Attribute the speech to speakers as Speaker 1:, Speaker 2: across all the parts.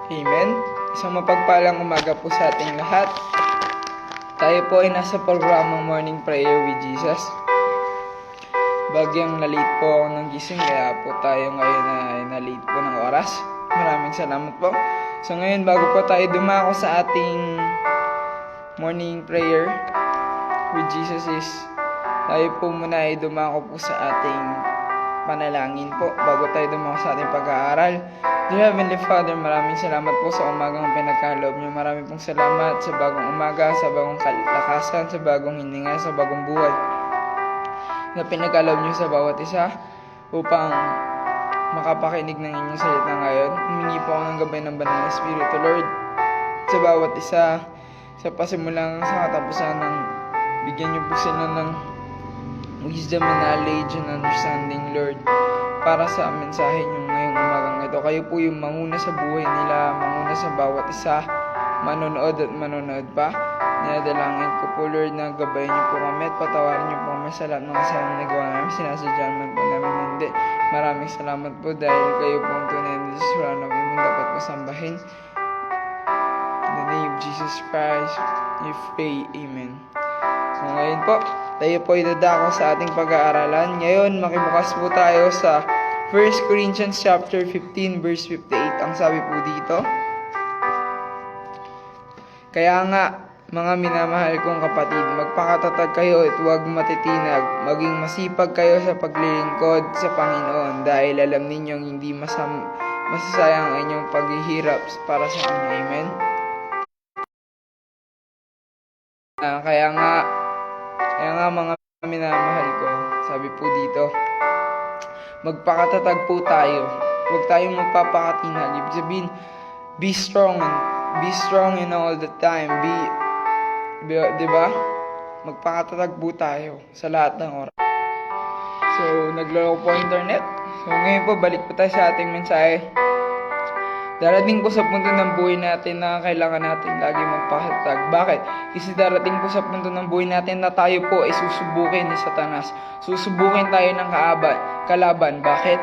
Speaker 1: Amen. Isang mapagpalang umaga po sa ating lahat. Tayo po ay nasa programang Morning Prayer with Jesus. Bagyang na-late po ako ng gising, kaya po tayo ngayon ay na-late po ng oras. Maraming salamat po. So ngayon, bago po tayo dumako sa ating Morning Prayer with Jesus tayo po muna ay dumako po sa ating panalangin po bago tayo dumako sa ating pag-aaral. Dear Heavenly Father, maraming salamat po sa umagang pinagkaloob niyo. Maraming pong salamat sa bagong umaga, sa bagong kalakasan, sa bagong hininga, sa bagong buhay na pinagkaloob niyo sa bawat isa upang makapakinig ng inyong salita ngayon. Humingi po ako ng gabay ng Banal na Espiritu, Lord, sa bawat isa, sa pasimulang sa katapusan ng bigyan niyo po sila ng wisdom and knowledge and understanding, Lord, para sa mensahe niyo ngayong umagang ito. Kayo po yung manguna sa buhay nila, manguna sa bawat isa, manonood at manonood pa. Ninadalangin ko po, Lord, na gabayan niyo po kami at patawarin niyo po kami sa lahat ng kasalang nagawa namin. Sinasadyan man po namin hindi. Maraming salamat po dahil kayo po ang tunay na Diyos. Wala na ibang dapat masambahin. In the name of Jesus Christ, we pray. Amen. So ngayon po, tayo po ay dadako sa ating pag-aaralan. Ngayon, makibukas po tayo sa 1 Corinthians chapter 15 verse 58. Ang sabi po dito, kaya nga, mga minamahal kong kapatid, magpakatatag kayo at huwag matitinag. Maging masipag kayo sa paglilingkod sa Panginoon dahil alam ninyong hindi masasayang ang inyong paghihirap para sa Kanya. Amen? Kaya nga mga minamahal ko, sabi po dito, magpakatatag po tayo. Huwag tayong magpapakatinag. Ibig sabihin, be strong in all the time. Diba? Magpakatatag po tayo sa lahat ng oras. So, naglaro po internet. So, ngayon po, balik po tayo sa ating mensahe. Darating po sa punto ng buhay natin na kailangan natin lagi magpakatatag. Bakit? Kasi darating po sa punto ng buhay natin na tayo po ay susubukin ni Satanas. Susubukin tayo ng kalaban. Bakit?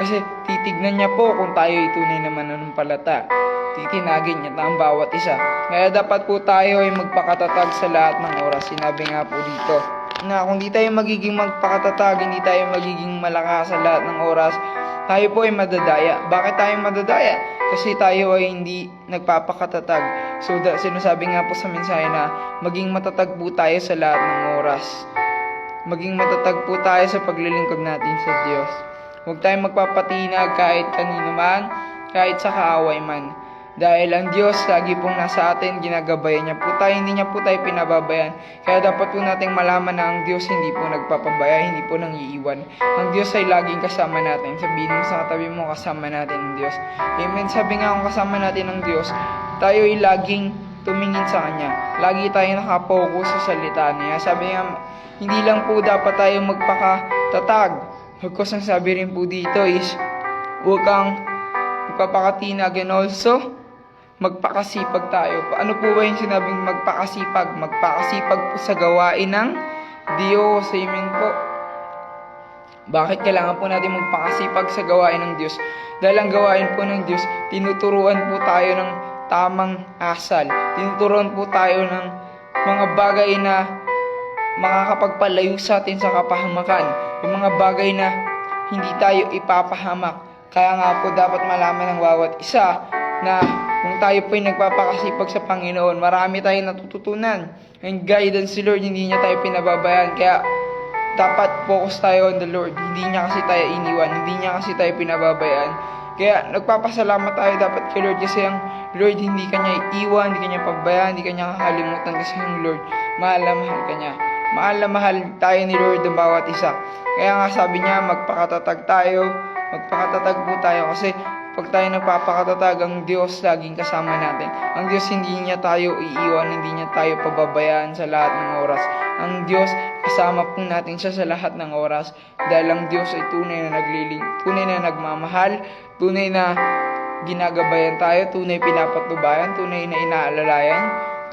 Speaker 1: Kasi titignan niya po kung tayo ay tunay na mananampalataya. Titinagin niya ang bawat isa. Kaya dapat po tayo ay magpakatatag sa lahat ng oras. Sinabi nga po dito na kung di tayo magiging magpakatatag, hindi tayo magiging malakas sa lahat ng oras, tayo po ay madadaya. Bakit tayo madadaya? Kasi tayo ay hindi nagpapakatatag. So, sinasabi nga po sa mensahe na maging matatag po tayo sa lahat ng oras. Maging matatag po tayo sa paglilingkod natin sa Diyos. Huwag tayong magpapatinag kahit kanino man, kahit sa kaaway man. Dahil ang Diyos lagi pong nasa atin, ginagabayan niya po tayo, hindi niya po tayo pinababayan. Kaya dapat po nating malaman na ang Diyos hindi po nagpapabaya, hindi po nangiiwan. Ang Diyos ay laging kasama natin. Sabihin mo sa katabi mo, kasama natin ang Diyos. Amen. Sabi nga kung kasama natin ang Diyos, tayo ay laging tumingin sa Kanya. Lagi tayo nakapokus sa salita niya. Sabi nga, hindi lang po dapat tayo magpakatatag. Pagkos ang sabi rin po dito is, huwag kang magpapakatinag and also, magpakasipag tayo. Ano po ba yung sinabing magpakasipag? Magpakasipag po sa gawain ng Diyos. Amen po. Bakit kailangan po natin magpakasipag sa gawain ng Diyos? Dahil ang gawain po ng Diyos, tinuturuan po tayo ng tamang asal. Tinuturuan po tayo ng mga bagay na makakapagpalayo sa atin sa kapahamakan. Yung mga bagay na hindi tayo ipapahamak. Kaya nga po dapat malaman ng bawat isa na kung tayo po ay nagpapakasipag sa Panginoon, marami tayong natututunan. And guidance si Lord, hindi niya tayo pinababayaan. Kaya dapat focus tayo on the Lord. Hindi niya kasi tayo iniwan, hindi niya kasi tayo pinababayaan. Kaya nagpapasalamat tayo dapat kay Lord kasi ang Lord hindi kanya iiwan, hindi kanya pabayaan, hindi kanya kakalimutan kasi ang Lord, mahal na mahal kanya. Mahal na mahal tayo ni Lord ng bawat isa. Kaya nga sabi niya, magpakatatag po tayo kasi pag tayo nagpapakatatag, ang Diyos laging kasama natin. Ang Diyos hindi niya tayo iiwan, hindi niya tayo pababayaan sa lahat ng oras. Ang Diyos, kasama po natin siya sa lahat ng oras. Dahil ang Diyos ay tunay na nagmamahal, tunay na ginagabayan tayo, tunay pinapatubayan, tunay na inaalalayan,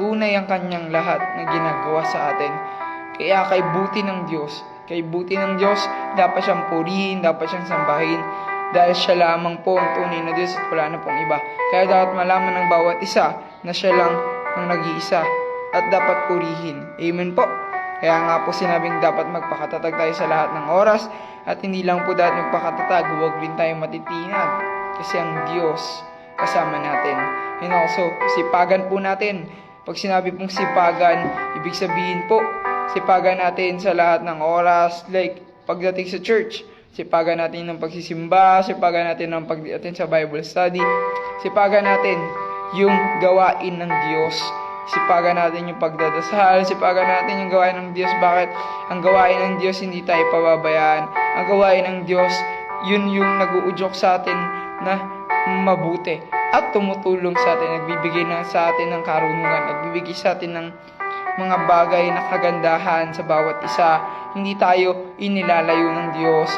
Speaker 1: tunay ang kanyang lahat na ginagawa sa atin. Kaya kay buti ng Diyos, dapat siyang purihin, dapat siyang sambahin. dahil siya lamang po ang tunay na Diyos at wala na pong iba. Kaya dapat malaman ng bawat isa na siya lang ang nag-iisa at dapat purihin. Amen po. Kaya nga po sinabing dapat magpakatatag tayo sa lahat ng oras at hindi lang po dapat magpakatatag, huwag rin tayo matitinag kasi ang Diyos kasama natin. And also, sipagan po natin. Pag sinabi pong sipagan, ibig sabihin po, sipagan natin sa lahat ng oras, like pagdating sa church, sipagan natin ng pagsisimba, sipagan natin ng pag-attend sa Bible study, sipagan natin yung gawain ng Diyos, sipagan natin yung pagdadasal, sipagan natin yung gawain ng Diyos. Bakit? Ang gawain ng Diyos hindi tayo pababayaan. Ang gawain ng Diyos, yun yung nag-uudyok sa atin na mabuti at tumutulong sa atin, nagbibigay na sa atin ng karunungan, nagbibigay sa atin ng mga bagay na kagandahan sa bawat isa. Hindi tayo inilalayo ng Diyos,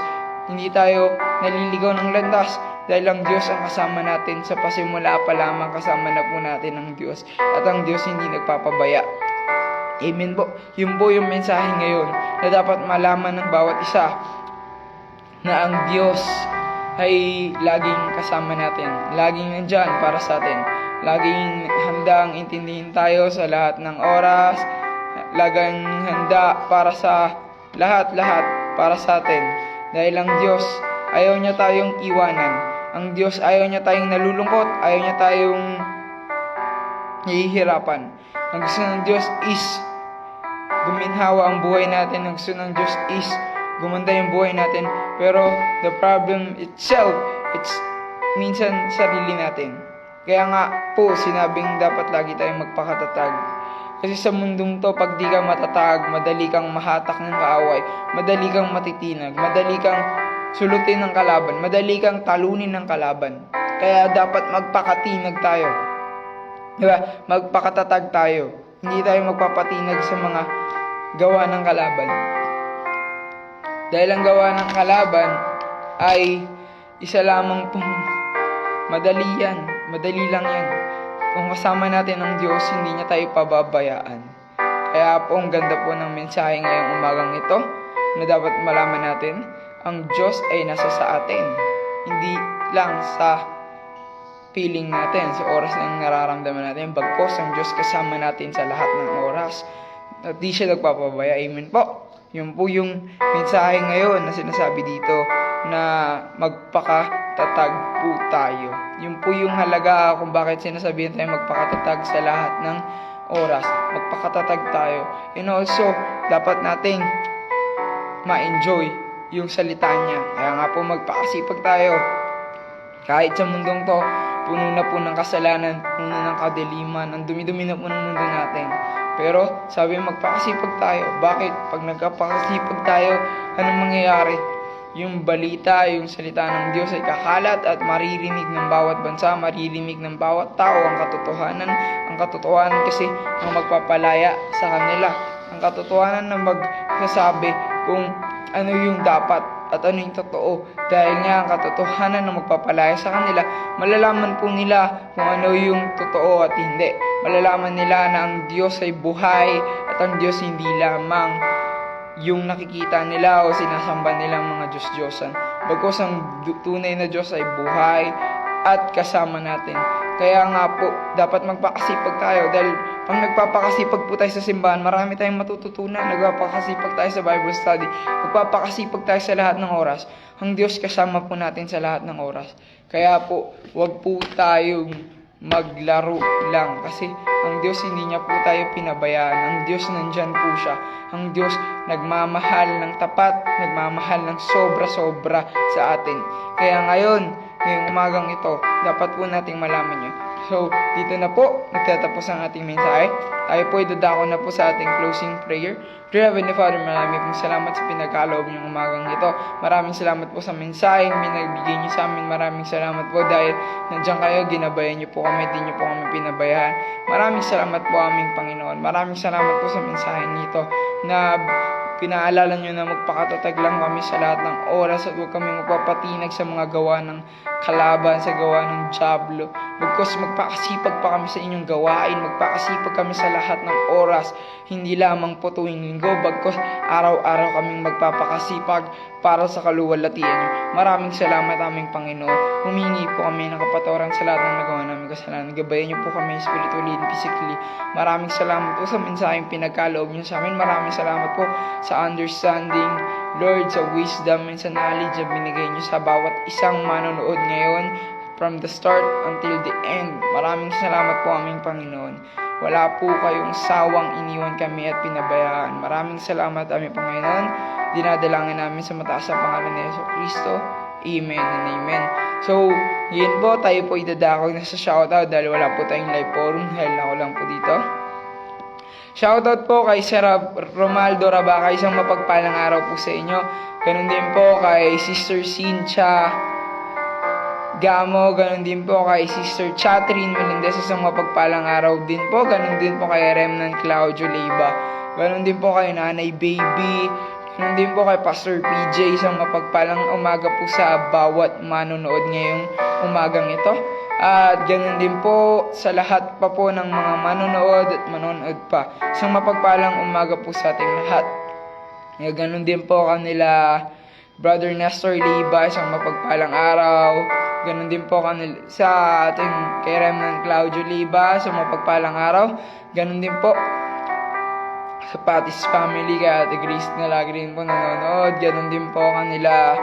Speaker 1: hindi tayo naliligaw ng landas dahil ang Diyos ang kasama natin sa pasimula pa lamang, kasama na po natin ang Diyos at ang Diyos hindi nagpapabaya. Amen po. Yun po yung mensahe ngayon na dapat malaman ng bawat isa na ang Diyos ay laging kasama natin, laging nandyan para sa atin, laging handang intindihin tayo sa lahat ng oras, laging handa para sa lahat-lahat para sa atin. Dahil ang Diyos ayaw niya tayong iwanan. Ang Diyos ayaw niya tayong nalulungkot, ayaw niya tayong nahihirapan. Ang gusto ng Diyos is guminhawa ang buhay natin. Ang gusto ng Diyos is gumanda yung buhay natin. Pero the problem itself, it's minsan sarili natin. Kaya nga po, sinabing dapat lagi tayong magpakatatag. Kasi sa mundong to, pag di ka matatag, madali kang mahatak ng kaaway, madali kang matitinag, madali kang sulutin ng kalaban, madali kang talunin ng kalaban. Kaya dapat magpakatinag tayo. Diba? Magpakatatag tayo. Hindi tayo magpapatinag sa mga gawa ng kalaban. Dahil ang gawa ng kalaban ay isa lamang pong madali yan. Madali lang yan. Kung kasama natin ang Diyos, hindi niya tayo pababayaan. Kaya po, ang ganda po ng mensahe ngayong umagang ito na dapat malaman natin, ang Diyos ay nasa sa atin. Hindi lang sa feeling natin, sa oras ng nararamdaman natin. Bagkos, ang Diyos kasama natin sa lahat ng oras. At di siya nagpapabaya. Amen po. Yun po yung mensahe ngayon na sinasabi dito na magpakatatag po tayo. Yun po yung halaga kung bakit sinasabihan tayo magpakatatag sa lahat ng oras. Magpakatatag tayo. And also, dapat nating ma-enjoy yung salita niya. Kaya nga po magpakasipag tayo. Kahit sa mundong to, puno na po ng kasalanan, puno ng kadiliman, ang dumi-dumi na po ng mundo natin. Pero sabi magpakasipag tayo. Bakit? Pag nagkapakasipag tayo, anong mangyayari? Yung balita, yung salita ng Diyos ay kakalat at maririnig ng bawat bansa, maririnig ng bawat tao ang katotohanan. Ang katotohanan kasi ang magpapalaya sa kanila. Ang katotohanan na magsasabi kung ano yung dapat at ano yung totoo. Dahil nga ang katotohanan na magpapalaya sa kanila, malalaman po nila kung ano yung totoo at hindi. Malalaman nila na ang Diyos ay buhay at ang Diyos hindi lamang yung nakikita nila o sinasamba nilang mga Diyos-Diyosan. Bagkus ang tunay na Diyos ay buhay at kasama natin. Kaya nga po, dapat magpakasipag tayo dahil pag nagpapakasipag po tayo sa simbahan, marami tayong matututunan. Nagpapakasipag tayo sa Bible study, magpapakasipag tayo sa lahat ng oras. Ang Diyos kasama po natin sa lahat ng oras. Kaya po, wag po tayong maglaro lang kasi ang Diyos hindi niya po tayo pinabayaan. Ang Diyos nandyan po siya. Ang Diyos nagmamahal ng tapat, nagmamahal ng sobra-sobra sa atin. Kaya ngayong umagang ito, dapat po nating malaman yun. So, dito na po, nagtatapos ang ating mensahe. Tayo po ay dadako na po sa ating closing prayer. Dear Heavenly Father, marami pong salamat sa pinagkaloob niyong umagang ito. Maraming salamat po sa mensahe binagbigay niyo sa amin. Maraming salamat po dahil nandiyan kayo, ginabayan niyo po kami, di niyo po kami pinabayaan. Maraming salamat po aming Panginoon. Maraming salamat po sa mensahe nito na pinaalala nyo na magpakatatag lang kami sa lahat ng oras at huwag kami magpapatinag sa mga gawa ng kalaban sa gawa ng dyablo. Bagkus magpakasipag pa kami sa inyong gawain, magpakasipag kami sa lahat ng oras, hindi lamang po tuwing linggo, bagkus araw-araw kaming magpapakasipag para sa kaluwalhatian niyo. Maraming salamat aming Panginoon. Humingi po kami ng kapatawaran sa lahat ng nagawa namin kasalanan. Gabayan niyo po kami spiritually and physically. Maraming salamat po sa mensaheng pinagkaloob niyo sa amin. Maraming salamat po sa understanding, Lord, sa wisdom and sa knowledge na binigay niyo sa bawat isang manonood ngayon from the start until the end. Maraming salamat po aming Panginoon. Wala po kayong sawang iniwan kami at pinabayaan. Maraming salamat aming Panginoon. Dinadalangin namin sa mataas na pangalan ni Jesucristo. Amen and amen. So, yun po, tayo po idadako na sa shoutout dahil wala po tayong live forum dahil ako lang po dito. Shoutout po kay Sir Romaldo Rabaca, isang mapagpalang araw po sa inyo. Ganun din po kay Sister Cynthia Gamo, ganun din po kay Sister Catherine Melendez, isang mapagpalang araw din po. Ganun din po kay Remnant Claudio Leiva. Ganun din po kay Nanay Baby. Ganun din po kay Pastor PJ, isang mapagpalang umaga po sa bawat manonood ngayong umagang ito. At ganun din po sa lahat pa po ng mga manonood at manonood pa. Isang mapagpalang umaga po sa ating lahat. Ganun din po kanila Brother Nestor Leiva, isang mapagpalang araw. Ganun din po kanila sa ating kay Remnant Claudio Leiva, isang mapagpalang araw. Ganun din po sa Patis family kay Ate Grace na lagi rin po nanonood. Ganun din po kanila.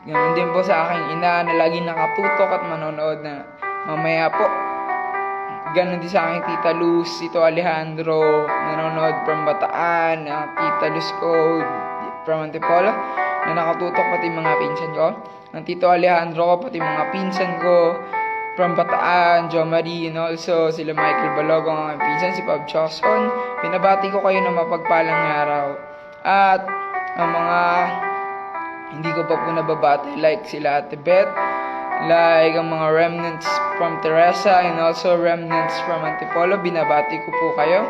Speaker 1: Ganun din po sa aking ina na lagi nakatutok at manonood na mamaya po. Ganun din sa aking Tita Luz, Tito Alejandro, nanonood from Bataan, Tita Luz ko from Antipolo, na nakatutok pati mga pinsan ko. Ang Tito Alejandro, pati mga pinsan ko from Bataan, Jo Marie, and also sila Michael Balogong, ang pinsan, si Bob Johnson. Binabati ko kayo ng mapagpalang araw. At ang mga hindi ko pa po nababati, like sila Ate Beth, like ang mga remnants from Teresa, and also remnants from Antipolo. Binabati ko po kayo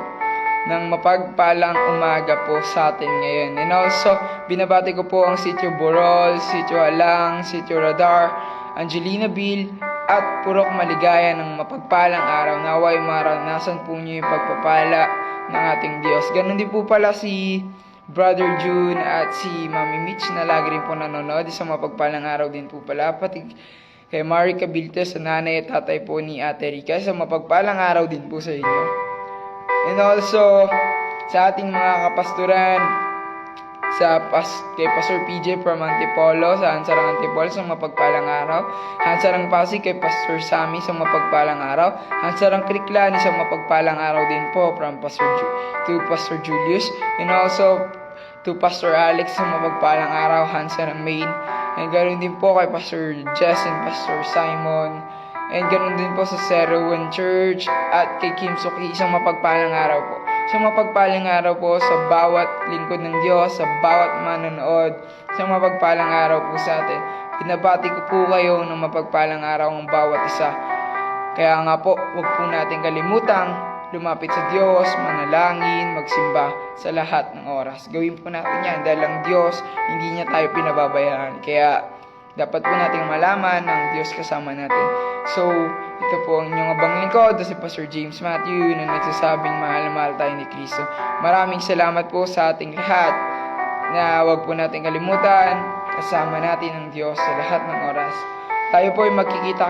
Speaker 1: ng mapagpalang umaga po sa atin ngayon. And also, binabati ko po ang Sitio Borol, Sitio Alang, Sitio Radar, Angelina Bill, at Purok Maligaya ng mapagpalang araw. Naway maranasan po niyo yung pagpapala ng ating Diyos. Ganon din po pala si Brother June at si Mami Mitch na lagi rin po nanonood. Isang mapagpalang araw din po pala. Pati kay Marie Cabilto sa nanay at tatay po ni Ate Rica. Isang mapagpalang araw din po sa inyo. And also, sa ating mga kapasturan, kay Pastor PJ from Antipolo, sa Hansarang Antipolo, sa mapagpalang araw. Hansarang Pasig kay Pastor Sammy, sa mapagpalang araw. Hansarang Kriklani, sa mapagpalang araw din po from Pastor Julius. And also to Pastor Alex, sa mapagpalang araw. Hansarang Maine. And ganoon din po kay Pastor Jess and Pastor Simon. And ganoon din po sa Serowan Church at kay Kim Suki, isang mapagpalang araw po. Isang mapagpalang araw po sa bawat lingkod ng Diyos, sa bawat manonood. Isang mapagpalang araw po sa atin. Binabati ko po kayo ng mapagpalang araw ang bawat isa. Kaya nga po, huwag po natin kalimutang lumapit sa Diyos, manalangin, magsimba sa lahat ng oras. Gawin po natin yan dahil ang Diyos, hindi niya tayo pinababayaan. Kaya dapat po nating malaman ng Diyos kasama natin. So, ito po ang inyong abang lingkod, si Pastor James Matthew, na nagsasabing mahal na mahal tayo ni Kristo. Maraming salamat po sa ating lahat na huwag po natin kalimutan, kasama natin ang Diyos sa lahat ng oras. Tayo po ay magkikita